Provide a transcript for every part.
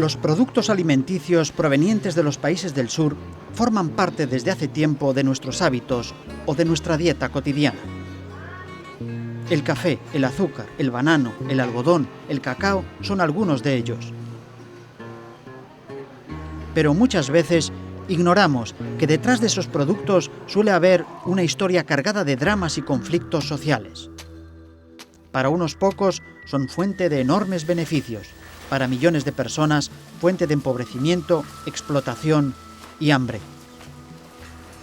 Los productos alimenticios provenientes de los países del sur forman parte desde hace tiempo de nuestros hábitos o de nuestra dieta cotidiana. El café, el azúcar, el banano, el algodón, el cacao son algunos de ellos. Pero muchas veces ignoramos que detrás de esos productos suele haber una historia cargada de dramas y conflictos sociales. Para unos pocos son fuente de enormes beneficios, para millones de personas fuente de empobrecimiento, explotación y hambre.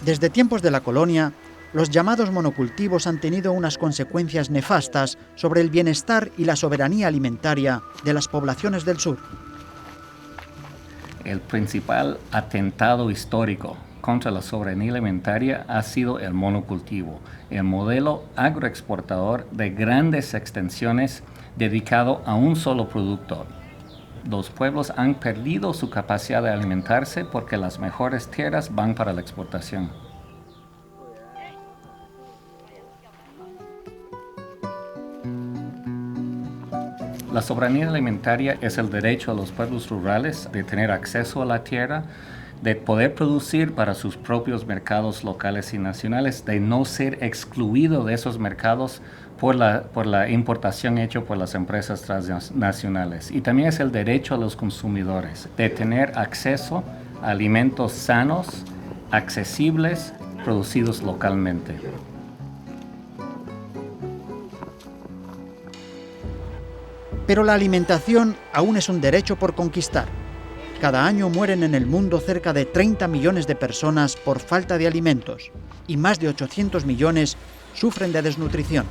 Desde tiempos de la colonia, los llamados monocultivos han tenido unas consecuencias nefastas sobre el bienestar y la soberanía alimentaria de las poblaciones del sur. El principal atentado histórico contra la soberanía alimentaria ha sido el monocultivo, el modelo agroexportador de grandes extensiones dedicado a un solo producto. Los pueblos han perdido su capacidad de alimentarse porque las mejores tierras van para la exportación. La soberanía alimentaria es el derecho a los pueblos rurales de tener acceso a la tierra, de poder producir para sus propios mercados locales y nacionales, de no ser excluido de esos mercados por la importación hecha por las empresas transnacionales. Y también es el derecho a los consumidores de tener acceso a alimentos sanos, accesibles, producidos localmente. Pero la alimentación aún es un derecho por conquistar. Cada año mueren en el mundo cerca de 30 millones de personas por falta de alimentos y más de 800 millones sufren de desnutrición.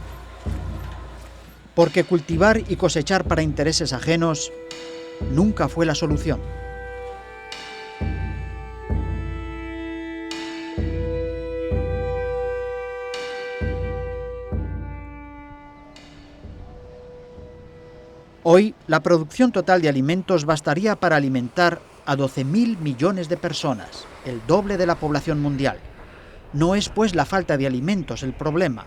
Porque cultivar y cosechar para intereses ajenos nunca fue la solución. Hoy, la producción total de alimentos bastaría para alimentar a 12.000 millones de personas, el doble de la población mundial. No es, pues, la falta de alimentos el problema,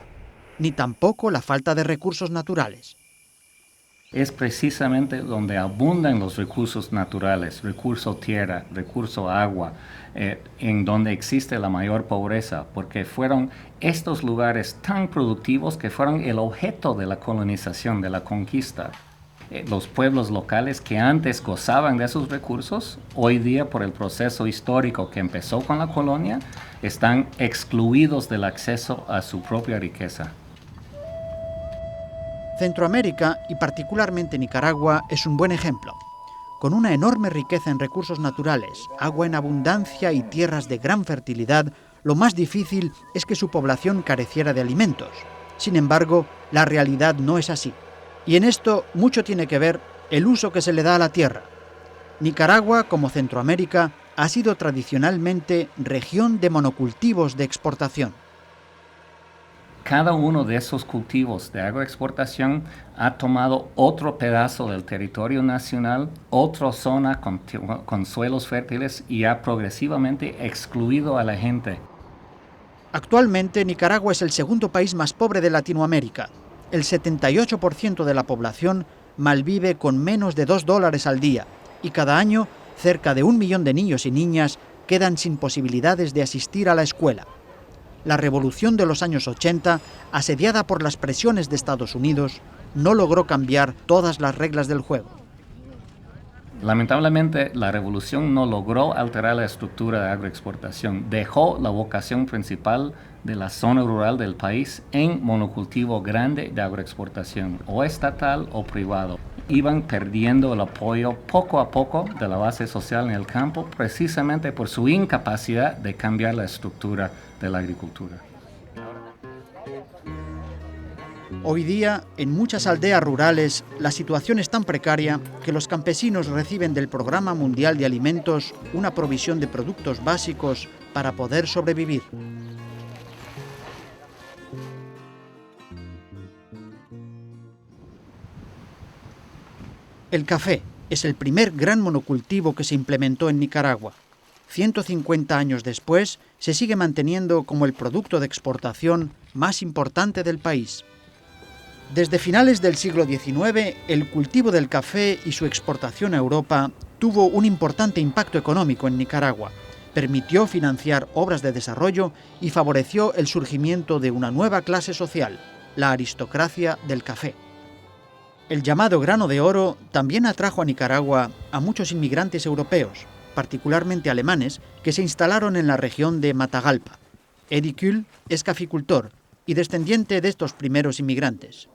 ni tampoco la falta de recursos naturales. Es precisamente donde abundan los recursos naturales, recurso tierra, recurso agua, en donde existe la mayor pobreza, porque fueron estos lugares tan productivos que fueron el objeto de la colonización, de la conquista. Los pueblos locales que antes gozaban de esos recursos, hoy día por el proceso histórico que empezó con la colonia, están excluidos del acceso a su propia riqueza. Centroamérica, y particularmente Nicaragua, es un buen ejemplo. Con una enorme riqueza en recursos naturales, agua en abundancia y tierras de gran fertilidad, lo más difícil es que su población careciera de alimentos. Sin embargo, la realidad no es así. Y en esto mucho tiene que ver el uso que se le da a la tierra. Nicaragua, como Centroamérica, ha sido tradicionalmente región de monocultivos de exportación. Cada uno de esos cultivos de agroexportación ha tomado otro pedazo del territorio nacional, otra zona con suelos fértiles y ha progresivamente excluido a la gente. Actualmente, Nicaragua es el segundo país más pobre de Latinoamérica. El 78% de la población malvive con menos de $2 al día y cada año cerca de 1 millón de niños y niñas quedan sin posibilidades de asistir a la escuela. La revolución de los años 80, asediada por las presiones de Estados Unidos, no logró cambiar todas las reglas del juego. Lamentablemente, la revolución no logró alterar la estructura de agroexportación. Dejó la vocación principal de la zona rural del país en monocultivo grande de agroexportación, o estatal o privado. Iban perdiendo el apoyo poco a poco de la base social en el campo, precisamente por su incapacidad de cambiar la estructura de la agricultura. Hoy día, en muchas aldeas rurales, la situación es tan precaria que los campesinos reciben del Programa Mundial de Alimentos una provisión de productos básicos para poder sobrevivir. El café es el primer gran monocultivo que se implementó en Nicaragua. 150 años después, se sigue manteniendo como el producto de exportación más importante del país. Desde finales del siglo XIX, el cultivo del café y su exportación a Europa tuvo un importante impacto económico en Nicaragua. Permitió financiar obras de desarrollo y favoreció el surgimiento de una nueva clase social, la aristocracia del café. El llamado grano de oro también atrajo a Nicaragua a muchos inmigrantes europeos, particularmente alemanes, que se instalaron en la región de Matagalpa. Eddie Kühl es caficultor y descendiente de estos primeros inmigrantes.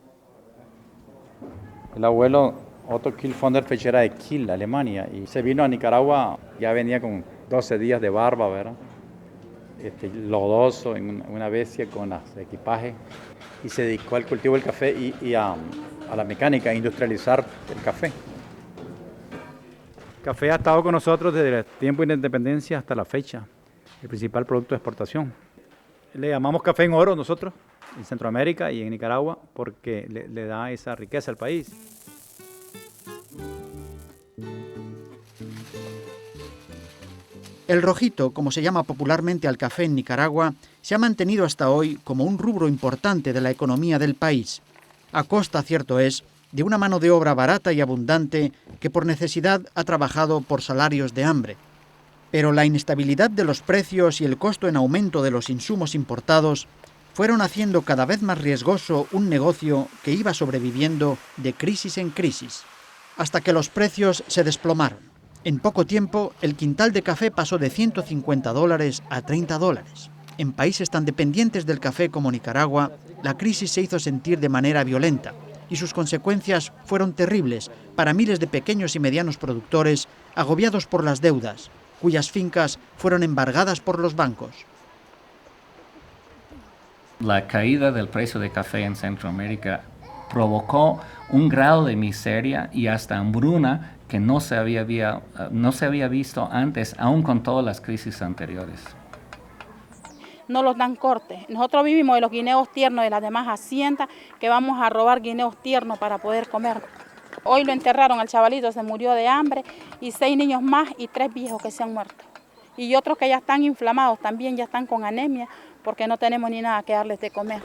El abuelo Otto Kühl von der Fech era de Kiel, Alemania, y se vino a Nicaragua, ya venía con 12 días de barba, ¿verdad? Lodoso, en una bestia con los equipajes, y se dedicó al cultivo del café y a la mecánica, a industrializar el café. El café ha estado con nosotros desde el tiempo de la independencia hasta la fecha, el principal producto de exportación. Le llamamos café en oro nosotros, en Centroamérica y en Nicaragua, porque le da esa riqueza al país. El rojito, como se llama popularmente al café en Nicaragua, se ha mantenido hasta hoy como un rubro importante de la economía del país, a costa, cierto es, de una mano de obra barata y abundante que por necesidad ha trabajado por salarios de hambre. Pero la inestabilidad de los precios y el costo en aumento de los insumos importados fueron haciendo cada vez más riesgoso un negocio que iba sobreviviendo de crisis en crisis, hasta que los precios se desplomaron. En poco tiempo, el quintal de café pasó de $150 a $30. En países tan dependientes del café como Nicaragua, la crisis se hizo sentir de manera violenta y sus consecuencias fueron terribles para miles de pequeños y medianos productores agobiados por las deudas, cuyas fincas fueron embargadas por los bancos. La caída del precio de café en Centroamérica provocó un grado de miseria y hasta hambruna que no se había visto antes, aún con todas las crisis anteriores. No los dan corte. Nosotros vivimos de los guineos tiernos de las demás haciendas, que vamos a robar guineos tiernos para poder comer. Hoy lo enterraron al chavalito, se murió de hambre, y 6 niños más y 3 viejos que se han muerto. Y otros que ya están inflamados, también ya están con anemia, porque no tenemos ni nada que darles de comer.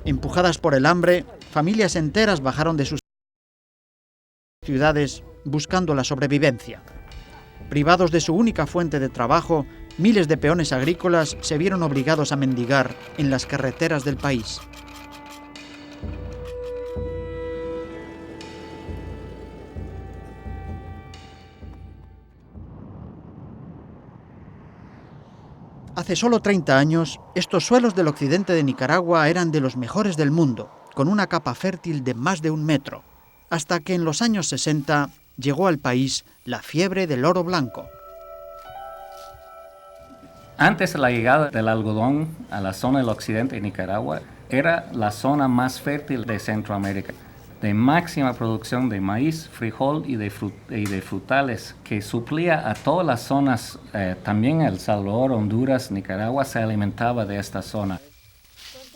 Empujadas por el hambre, familias enteras bajaron de sus ciudades buscando la sobrevivencia. Privados de su única fuente de trabajo, miles de peones agrícolas se vieron obligados a mendigar en las carreteras del país. Hace solo 30 años, estos suelos del occidente de Nicaragua eran de los mejores del mundo, con una capa fértil de más de 1 metro, hasta que en los años 60 llegó al país la fiebre del oro blanco. Antes de la llegada del algodón a la zona del occidente de Nicaragua, era la zona más fértil de Centroamérica, de máxima producción de maíz, frijol y de frutales, que suplía a todas las zonas, también El Salvador, Honduras, Nicaragua se alimentaba de esta zona.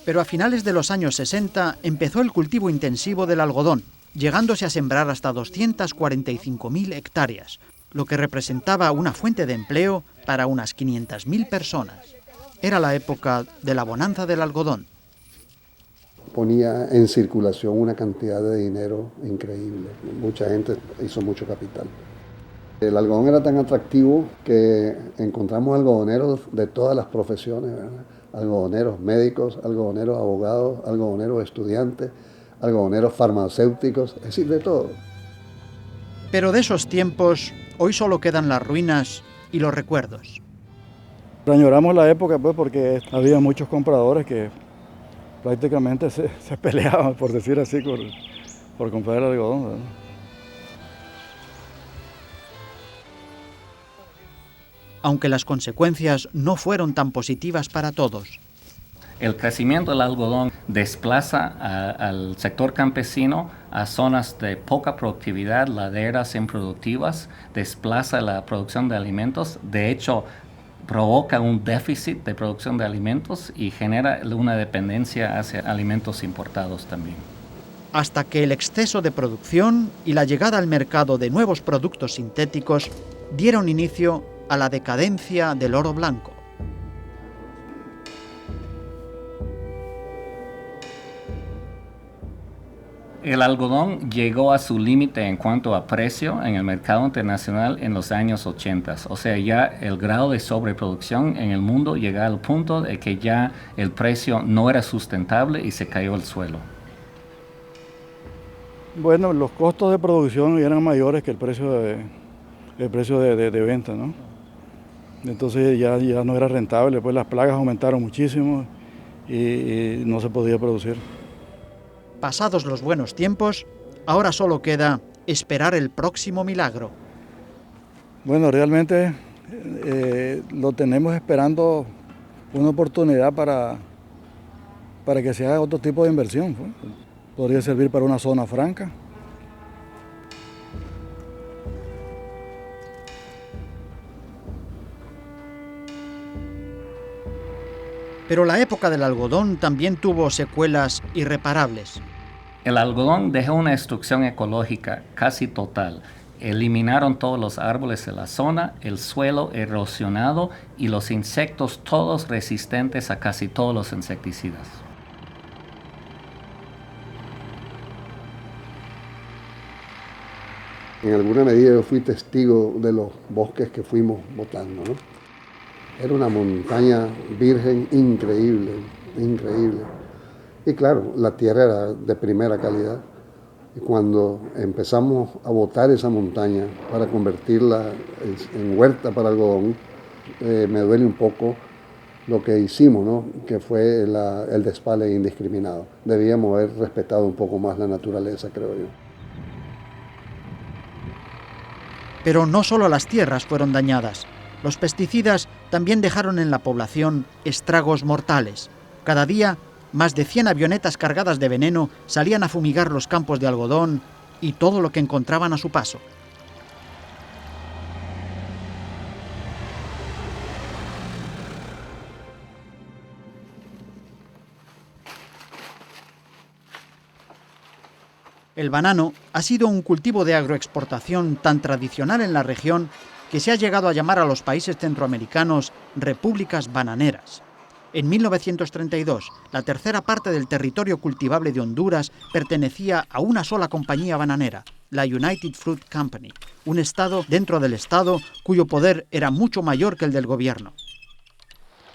Pero a finales de los años 60 empezó el cultivo intensivo del algodón, llegándose a sembrar hasta 245.000 hectáreas, lo que representaba una fuente de empleo para unas 500.000 personas. Era la época de la bonanza del algodón. Ponía en circulación una cantidad de dinero increíble. Mucha gente hizo mucho capital. El algodón era tan atractivo que encontramos algodoneros de todas las profesiones, ¿verdad? Algodoneros médicos, algodoneros abogados, algodoneros estudiantes, algodoneros farmacéuticos, es decir, de todo. Pero de esos tiempos, hoy solo quedan las ruinas y los recuerdos. Añoramos la época, pues, porque había muchos compradores que prácticamente se peleaban, por decir así, por comprar el algodón, ¿verdad? Aunque las consecuencias no fueron tan positivas para todos. El crecimiento del algodón desplaza al sector campesino a zonas de poca productividad, laderas improductivas, desplaza la producción de alimentos, de hecho provoca un déficit de producción de alimentos y genera una dependencia hacia alimentos importados también. Hasta que el exceso de producción y la llegada al mercado de nuevos productos sintéticos dieron inicio a la decadencia del oro blanco. El algodón llegó a su límite en cuanto a precio en el mercado internacional en los años 80. O sea, ya el grado de sobreproducción en el mundo llegó al punto de que ya el precio no era sustentable y se cayó al suelo. Bueno, los costos de producción eran mayores que el precio de venta, ¿no? Entonces ya no era rentable, pues las plagas aumentaron muchísimo y no se podía producir. Pasados los buenos tiempos, ahora solo queda esperar el próximo milagro. Bueno, realmente lo tenemos esperando una oportunidad para que se haga otro tipo de inversión, pues. Podría servir para una zona franca. Pero la época del algodón también tuvo secuelas irreparables. El algodón dejó una destrucción ecológica casi total. Eliminaron todos los árboles de la zona, el suelo erosionado y los insectos todos resistentes a casi todos los insecticidas. En alguna medida yo fui testigo de los bosques que fuimos botando, ¿no? Era una montaña virgen increíble, increíble. Y claro, la tierra era de primera calidad. Y cuando empezamos a botar esa montaña para convertirla en huerta para algodón, me duele un poco lo que hicimos, ¿no? Que fue el despale indiscriminado. Debíamos haber respetado un poco más la naturaleza, creo yo. Pero no solo las tierras fueron dañadas. Los pesticidas también dejaron en la población estragos mortales. Cada día, más de 100 avionetas cargadas de veneno salían a fumigar los campos de algodón y todo lo que encontraban a su paso. El banano ha sido un cultivo de agroexportación tan tradicional en la región que se ha llegado a llamar a los países centroamericanos repúblicas bananeras. En 1932, la tercera parte del territorio cultivable de Honduras pertenecía a una sola compañía bananera, la United Fruit Company, un estado dentro del estado cuyo poder era mucho mayor que el del gobierno.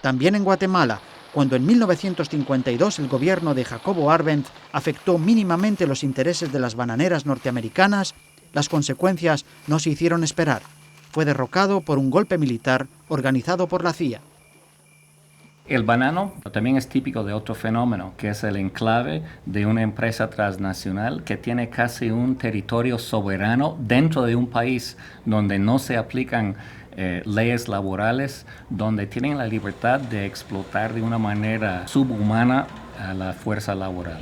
También en Guatemala, cuando en 1952 el gobierno de Jacobo Arbenz afectó mínimamente los intereses de las bananeras norteamericanas, las consecuencias no se hicieron esperar. Fue derrocado por un golpe militar organizado por la CIA. El banano también es típico de otro fenómeno, que es el enclave de una empresa transnacional que tiene casi un territorio soberano dentro de un país donde no se aplican leyes laborales, donde tienen la libertad de explotar de una manera subhumana a la fuerza laboral.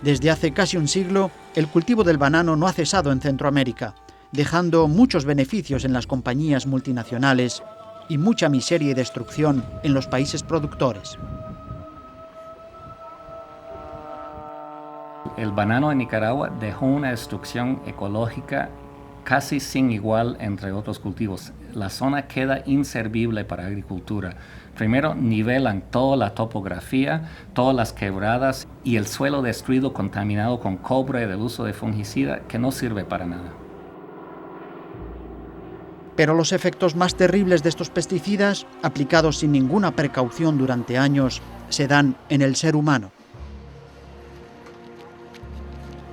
Desde hace casi un siglo, el cultivo del banano no ha cesado en Centroamérica, dejando muchos beneficios en las compañías multinacionales y mucha miseria y destrucción en los países productores. El banano en Nicaragua dejó una destrucción ecológica casi sin igual entre otros cultivos. La zona queda inservible para agricultura. Primero nivelan toda la topografía, todas las quebradas y el suelo destruido contaminado con cobre del uso de fungicida que no sirve para nada. Pero los efectos más terribles de estos pesticidas, aplicados sin ninguna precaución durante años, se dan en el ser humano.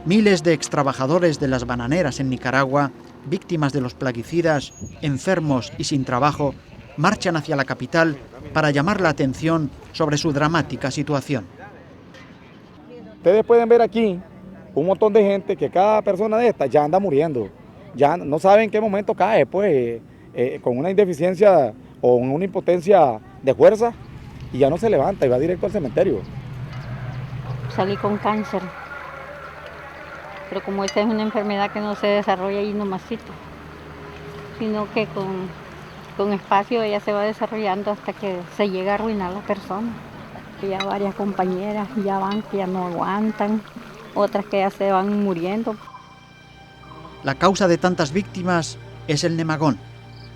Miles de extrabajadores de las bananeras en Nicaragua, víctimas de los plaguicidas, enfermos y sin trabajo, marchan hacia la capital para llamar la atención sobre su dramática situación. Ustedes pueden ver aquí un montón de gente que cada persona de estas ya anda muriendo. Ya no saben en qué momento cae, pues, con una indeficiencia o una impotencia de fuerza y ya no se levanta y va directo al cementerio. Salí con cáncer, pero como esta es una enfermedad que no se desarrolla ahí nomasito, sino que con espacio ella se va desarrollando hasta que se llega a arruinar la persona. Y ya varias compañeras ya van, que ya no aguantan, otras que ya se van muriendo. La causa de tantas víctimas es el nemagón,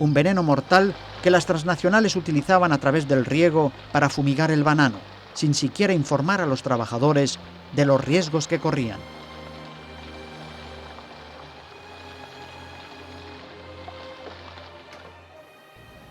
un veneno mortal que las transnacionales utilizaban a través del riego para fumigar el banano. sin siquiera informar a los trabajadores de los riesgos que corrían.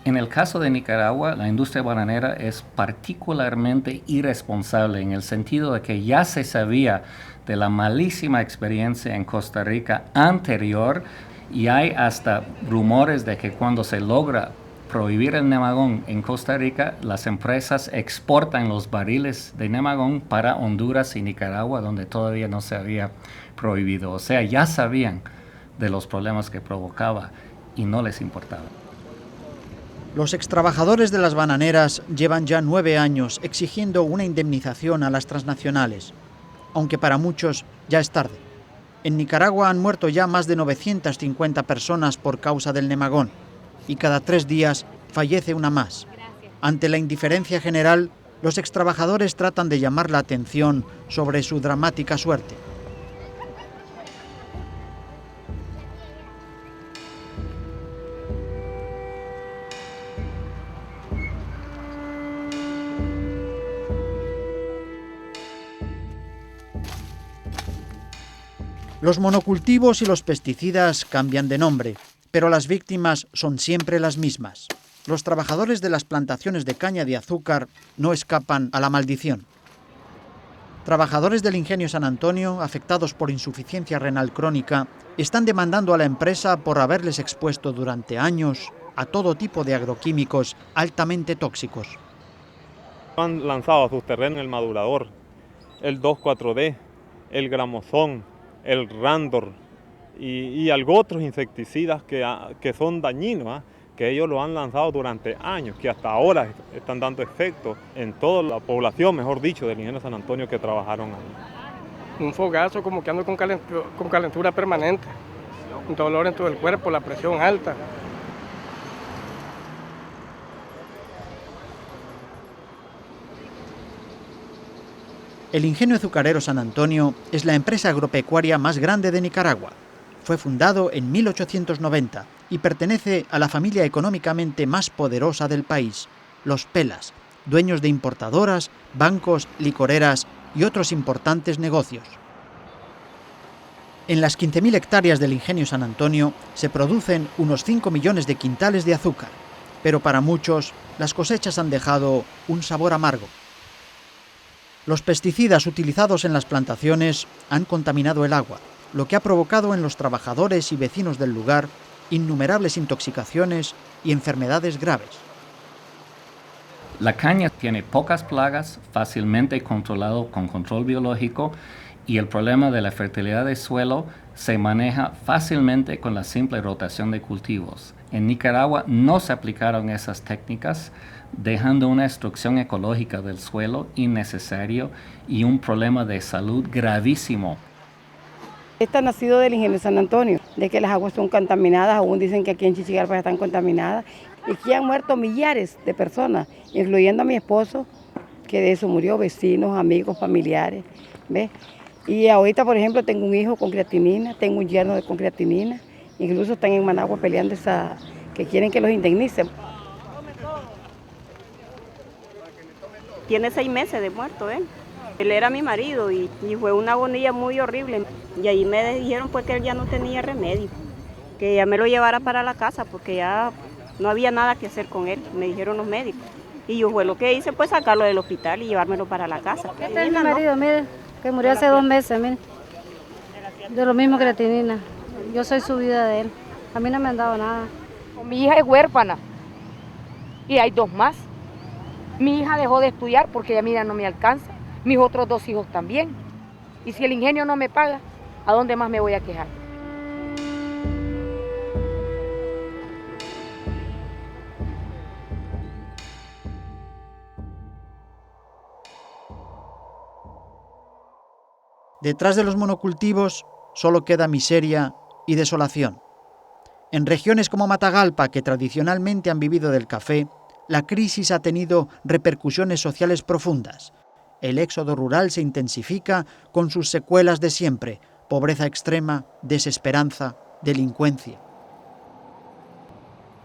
En el caso de Nicaragua, la industria bananera es particularmente irresponsable en el sentido de que ya se sabía de la malísima experiencia en Costa Rica anterior y hay hasta rumores de que cuando se logra prohibir el nemagón en Costa Rica, las empresas exportan los barriles de nemagón para Honduras y Nicaragua, donde todavía no se había prohibido. O sea, ya sabían de los problemas que provocaba y no les importaba. Los extrabajadores de las bananeras llevan ya 9 años exigiendo una indemnización a las transnacionales, aunque para muchos ya es tarde. En Nicaragua han muerto ya más de 950 personas por causa del nemagón y cada 3 días fallece una más. Ante la indiferencia general, los extrabajadores tratan de llamar la atención sobre su dramática suerte. Los monocultivos y los pesticidas cambian de nombre, pero las víctimas son siempre las mismas. Los trabajadores de las plantaciones de caña de azúcar no escapan a la maldición. Trabajadores del Ingenio San Antonio, afectados por insuficiencia renal crónica, están demandando a la empresa por haberles expuesto durante años a todo tipo de agroquímicos altamente tóxicos. Han lanzado a sus terrenos el madurador, el 2,4-D, el gramozón, el Randor y algo otros insecticidas que son dañinos, que ellos lo han lanzado durante años, que hasta ahora están dando efecto en toda la población, mejor dicho, del Ingenio San Antonio que trabajaron ahí. Un fogazo, como que ando con calentura permanente, un dolor en todo el cuerpo, la presión alta. El Ingenio Azucarero San Antonio es la empresa agropecuaria más grande de Nicaragua. Fue fundado en 1890 y pertenece a la familia económicamente más poderosa del país, los Pelas, dueños de importadoras, bancos, licoreras y otros importantes negocios. En las 15.000 hectáreas del Ingenio San Antonio se producen unos 5 millones de quintales de azúcar, pero para muchos las cosechas han dejado un sabor amargo. Los pesticidas utilizados en las plantaciones han contaminado el agua, lo que ha provocado en los trabajadores y vecinos del lugar innumerables intoxicaciones y enfermedades graves. La caña tiene pocas plagas, fácilmente controlado con control biológico y el problema de la fertilidad del suelo se maneja fácilmente con la simple rotación de cultivos. En Nicaragua no se aplicaron esas técnicas, dejando una destrucción ecológica del suelo innecesario y un problema de salud gravísimo. Esta ha nacido del Ingenio San Antonio, de que las aguas son contaminadas, aún dicen que aquí en Chichigalpa están contaminadas, y que han muerto millares de personas, incluyendo a mi esposo, que de eso murió, vecinos, amigos, familiares, ¿ves? Y ahorita, por ejemplo, tengo un hijo con creatinina, tengo un yerno con creatinina, incluso están en Managua peleando que quieren que los indemnicen. Tiene 6 meses de muerto él. Él era mi marido y fue una agonía muy horrible. Y ahí me dijeron pues que él ya no tenía remedio, que ya me lo llevara para la casa porque ya no había nada que hacer con él, me dijeron los médicos. Y yo fue lo que hice, pues sacarlo del hospital y llevármelo para la casa. Este es mi marido, mire, que murió hace 2 meses, mire. De lo mismo creatinina. Yo soy su vida de él. A mí no me han dado nada. Mi hija es huérfana y hay 2 más. Mi hija dejó de estudiar porque ella mira no me alcanza. Mis otros 2 hijos también. Y si el ingenio no me paga, ¿a dónde más me voy a quejar? Detrás de los monocultivos solo queda miseria y desolación. En regiones como Matagalpa, que tradicionalmente han vivido del café, la crisis ha tenido repercusiones sociales profundas. El éxodo rural se intensifica con sus secuelas de siempre: pobreza extrema, desesperanza, delincuencia.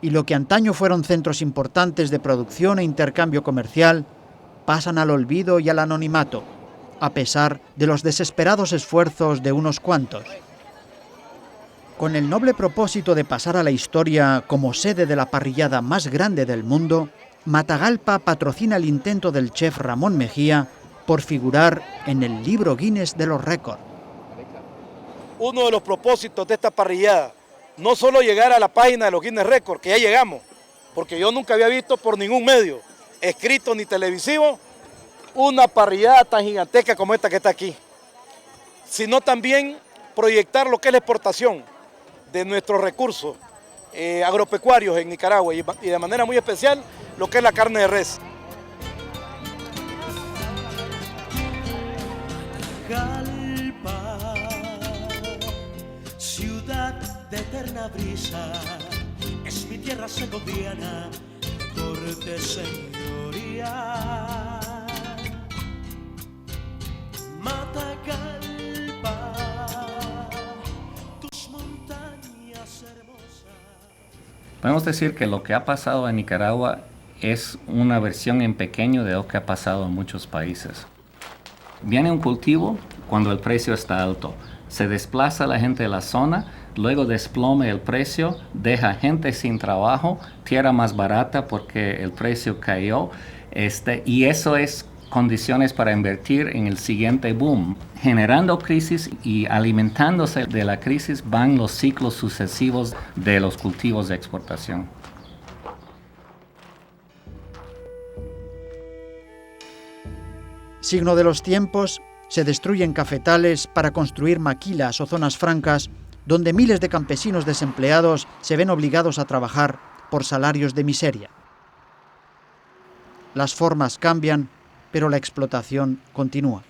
Y lo que antaño fueron centros importantes de producción e intercambio comercial, pasan al olvido y al anonimato, a pesar de los desesperados esfuerzos de unos cuantos. Con el noble propósito de pasar a la historia como sede de la parrillada más grande del mundo, Matagalpa patrocina el intento del chef Ramón Mejía por figurar en el libro Guinness de los récords. Uno de los propósitos de esta parrillada, no solo llegar a la página de los Guinness Records, que ya llegamos, porque yo nunca había visto por ningún medio, escrito ni televisivo, una parrillada tan gigantesca como esta que está aquí, sino también proyectar lo que es la exportación de nuestros recursos agropecuarios en Nicaragua y de manera muy especial lo que es la carne de res. Matagalpa, ciudad de eterna brisa, es mi tierra segoviana, corte señoría. Matagalpa, tus montañas hermosas. Podemos decir que lo que ha pasado en Nicaragua es una versión en pequeño de lo que ha pasado en muchos países. Viene un cultivo cuando el precio está alto, se desplaza la gente de la zona, luego desplome el precio, deja gente sin trabajo, tierra más barata porque el precio cayó, y eso es condiciones para invertir en el siguiente boom. Generando crisis y alimentándose de la crisis van los ciclos sucesivos de los cultivos de exportación. Signo de los tiempos, se destruyen cafetales para construir maquilas o zonas francas donde miles de campesinos desempleados se ven obligados a trabajar por salarios de miseria. Las formas cambian, pero la explotación continúa.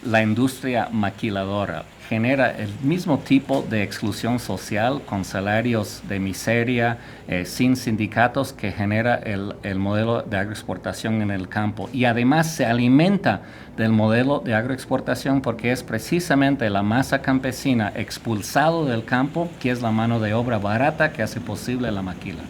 La industria maquiladora genera el mismo tipo de exclusión social con salarios de miseria, sin sindicatos, que genera el modelo de agroexportación en el campo. Y además se alimenta del modelo de agroexportación porque es precisamente la masa campesina expulsado del campo que es la mano de obra barata que hace posible la maquila.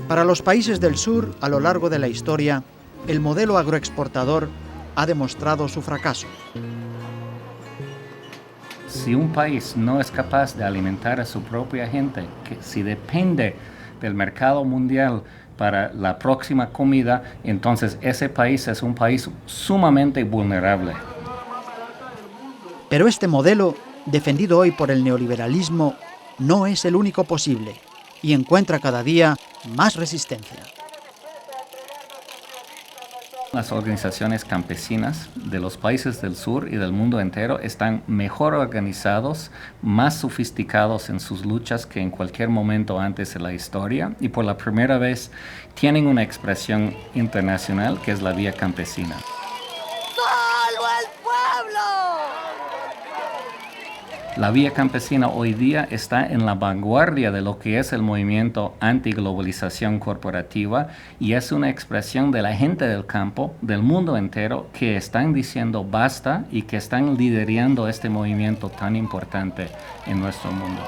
Para los países del sur, a lo largo de la historia, el modelo agroexportador ha demostrado su fracaso. Si un país no es capaz de alimentar a su propia gente, que si depende del mercado mundial para la próxima comida, entonces ese país es un país sumamente vulnerable. Pero este modelo, defendido hoy por el neoliberalismo, no es el único posible y encuentra cada día más resistencia. Las organizaciones campesinas de los países del sur y del mundo entero están mejor organizados, más sofisticados en sus luchas que en cualquier momento antes de la historia, y por la primera vez tienen una expresión internacional que es la Vía Campesina. ¡Solo el pueblo! La Vía Campesina hoy día está en la vanguardia de lo que es el movimiento antiglobalización corporativa y es una expresión de la gente del campo, del mundo entero, que están diciendo basta y que están liderando este movimiento tan importante en nuestro mundo.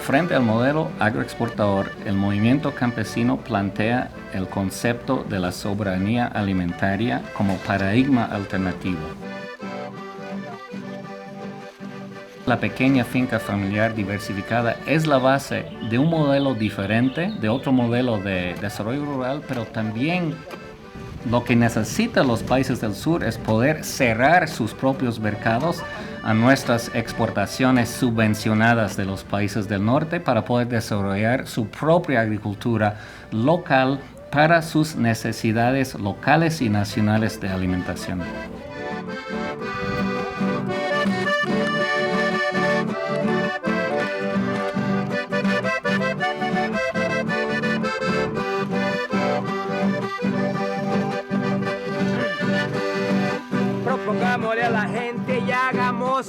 Frente al modelo agroexportador, el movimiento campesino plantea el concepto de la soberanía alimentaria como paradigma alternativo. La pequeña finca familiar diversificada es la base de un modelo diferente, de otro modelo de desarrollo rural, pero también lo que necesitan los países del sur es poder cerrar sus propios mercados a nuestras exportaciones subvencionadas de los países del norte para poder desarrollar su propia agricultura local para sus necesidades locales y nacionales de alimentación.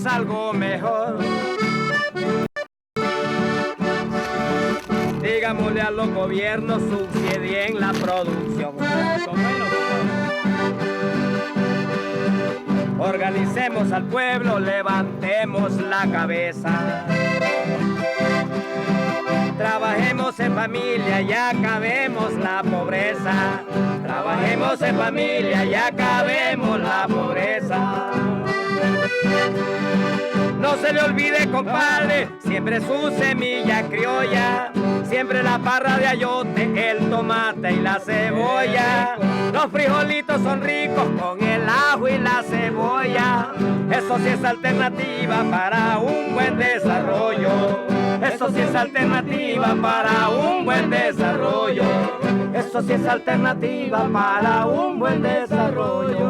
queremos algo mejor. Digámosle a los gobiernos, subsidien la producción. Organicemos al pueblo, levantemos la cabeza. Trabajemos en familia y acabemos la pobreza. Trabajemos en familia y acabemos la pobreza. No se le olvide, compadre, siempre su semilla criolla, siempre la parra de ayote, el tomate y la cebolla. Los frijolitos son ricos con el ajo y la cebolla. Eso sí es alternativa para un buen desarrollo. Eso sí es alternativa para un buen desarrollo. Eso sí es alternativa para un buen desarrollo.